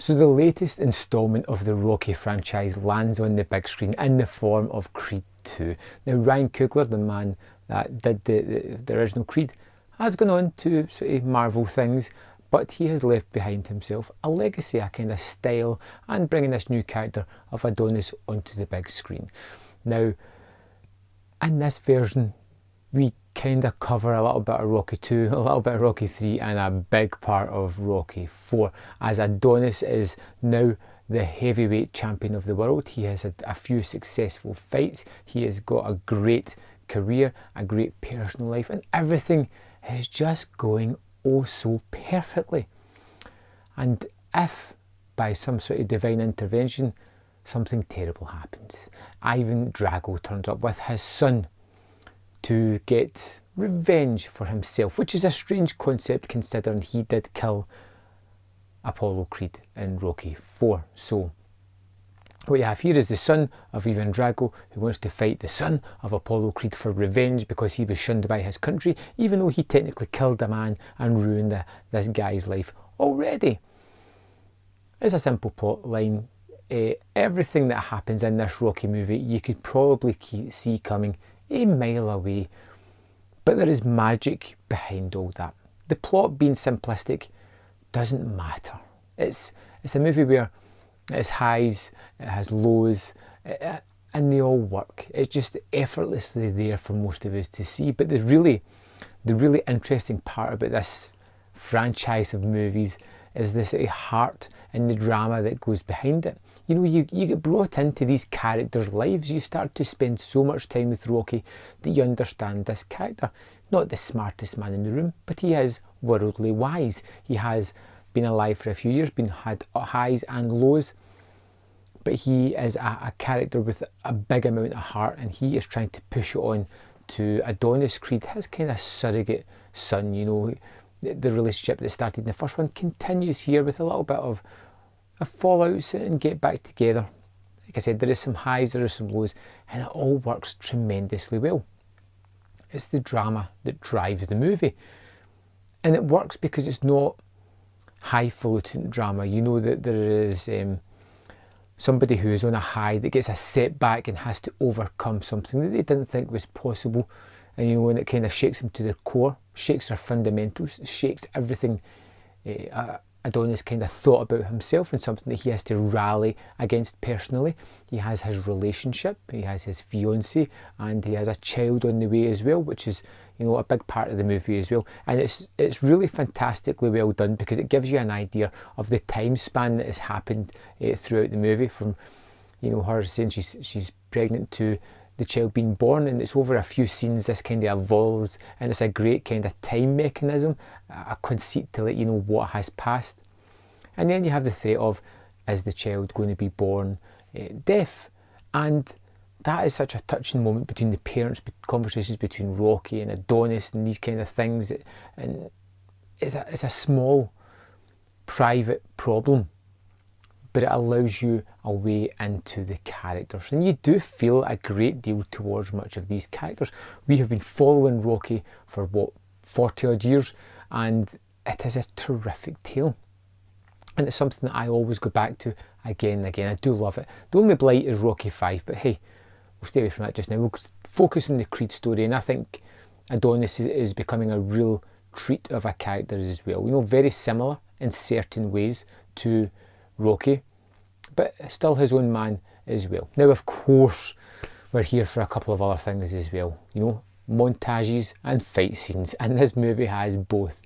So the latest instalment of the Rocky franchise lands on the big screen in the form of Creed 2. Now Ryan Coogler, the man that did the original Creed, has gone on to sort of Marvel things, but he has left behind himself a legacy, a kind of style, and bringing this new character of Adonis onto the big screen. Now, in this version, we kind of cover a little bit of Rocky 2, a little bit of Rocky 3, and a big part of Rocky 4, as Adonis is now the heavyweight champion of the world. He has had a few successful fights, he has got a great career, a great personal life, and everything is just going oh so perfectly. And if by some sort of divine intervention something terrible happens, Ivan Drago turns up with his son to get revenge for himself, which is a strange concept considering he did kill Apollo Creed in Rocky 4. So what you have here is the son of Ivan Drago who wants to fight the son of Apollo Creed for revenge because he was shunned by his country, even though he technically killed a man and ruined this guy's life already. It's a simple plot line. Everything that happens in this Rocky movie you could probably see coming a mile away, but there is magic behind all that. The plot being simplistic doesn't matter. It's a movie where it has highs, it has lows, and they all work. It's just effortlessly there for most of us to see. But the really interesting part about this franchise of movies is this heart and the drama that goes behind it. You know, you get brought into these characters' lives. You start to spend so much time with Rocky that you understand this character. Not the smartest man in the room, but he is worldly wise. He has been alive for a few years, had highs and lows, but he is a character with a big amount of heart, and he is trying to push it on to Adonis Creed, his kind of surrogate son. You know, the relationship that started in the first one continues here with a little bit of a fallout and get back together. Like I said, there is some highs, there are some lows, and it all works tremendously well. It's the drama that drives the movie, and it works because it's not highfalutin drama. You know that there is somebody who is on a high that gets a setback and has to overcome something that they didn't think was possible, and you know, when it kind of shakes them to their core, shakes their fundamentals, shakes everything Adonis kind of thought about himself, and something that he has to rally against personally. He has his relationship, he has his fiancée, and he has a child on the way as well, which is, you know, a big part of the movie as well. And it's really fantastically well done because it gives you an idea of the time span that has happened throughout the movie, from, you know, her saying she's pregnant to the child being born, and it's over a few scenes this kind of evolves, and it's a great kind of time mechanism, a conceit to let you know what has passed. And then you have the threat of, is the child going to be born deaf? And that is such a touching moment between the parents, conversations between Rocky and Adonis and these kind of things. And it's a small private problem, but it allows you a way into the characters, and you do feel a great deal towards much of these characters. We have been following Rocky for 40 odd years, and it is a terrific tale, and it's something that I always go back to again and again. I do love it. The only blight is Rocky 5, but hey, we'll stay away from that just now. We'll focus on the Creed story, and I think Adonis is becoming a real treat of a character as well. You know, very similar in certain ways to Rocky, but still his own man as well. Now, of course, we're here for a couple of other things as well. You know, montages and fight scenes, and this movie has both.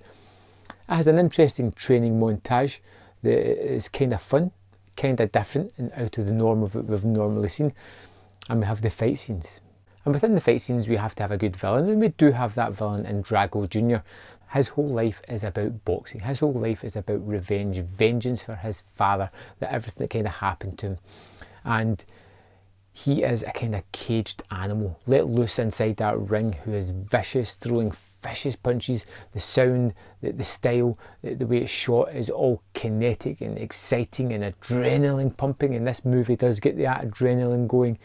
It has an interesting training montage that is kind of fun, kind of different and out of the norm of what we've normally seen, and we have the fight scenes. And within the fight scenes we have to have a good villain, and we do have that villain in Drago Jr. His whole life is about boxing. His whole life is about revenge, vengeance for his father, that everything that kind of happened to him. And he is a kind of caged animal, let loose inside that ring, who is vicious, throwing vicious punches. The sound, the style, the way it's shot is all kinetic and exciting and adrenaline pumping, and this movie does get that adrenaline going.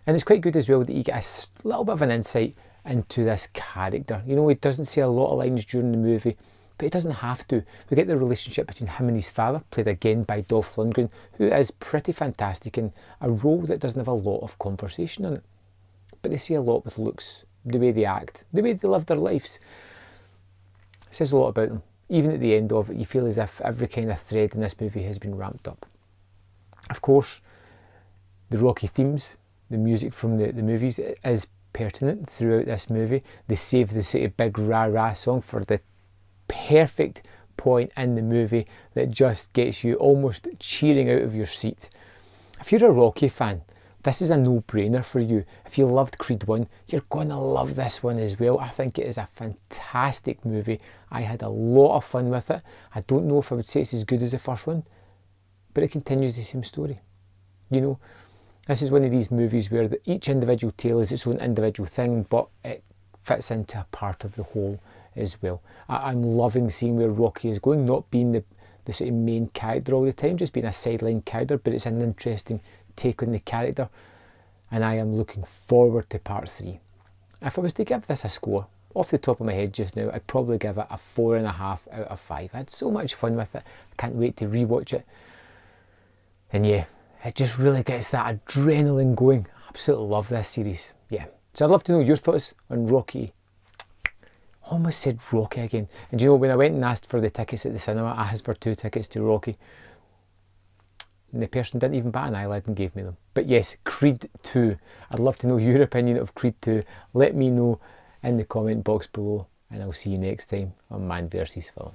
And it's quite good as well that you get a little bit of an insight into this character. You know, he doesn't say a lot of lines during the movie, but it doesn't have to. We get the relationship between him and his father, played again by Dolph Lundgren, who is pretty fantastic in a role that doesn't have a lot of conversation on it. But they say a lot with looks, the way they act, the way they live their lives. It says a lot about them. Even at the end of it, you feel as if every kind of thread in this movie has been ramped up. Of course, the Rocky themes, the music from the movies is pertinent throughout this movie. They save the sort of big rah-rah song for the perfect point in the movie that just gets you almost cheering out of your seat. If you're a Rocky fan, this is a no-brainer for you. If you loved Creed 1, you're going to love this one as well. I think it is a fantastic movie. I had a lot of fun with it. I don't know if I would say it's as good as the first one, but it continues the same story. You know, this is one of these movies where each individual tale is its own individual thing, but it fits into a part of the whole as well. I'm loving seeing where Rocky is going, not being the sort of main character all the time, just being a sideline character, but it's an interesting take on the character, and I am looking forward to part 3. If I was to give this a score, off the top of my head just now, I'd probably give it a 4.5 out of 5. I had so much fun with it. I can't wait to rewatch it. And yeah, it just really gets that adrenaline going. I absolutely love this series. Yeah. So I'd love to know your thoughts on Rocky. Almost said Rocky again. And you know, when I went and asked for the tickets at the cinema, I asked for 2 tickets to Rocky. And the person didn't even bat an eyelid and gave me them. But yes, Creed 2. I'd love to know your opinion of Creed 2. Let me know in the comment box below, and I'll see you next time on Man vs Film.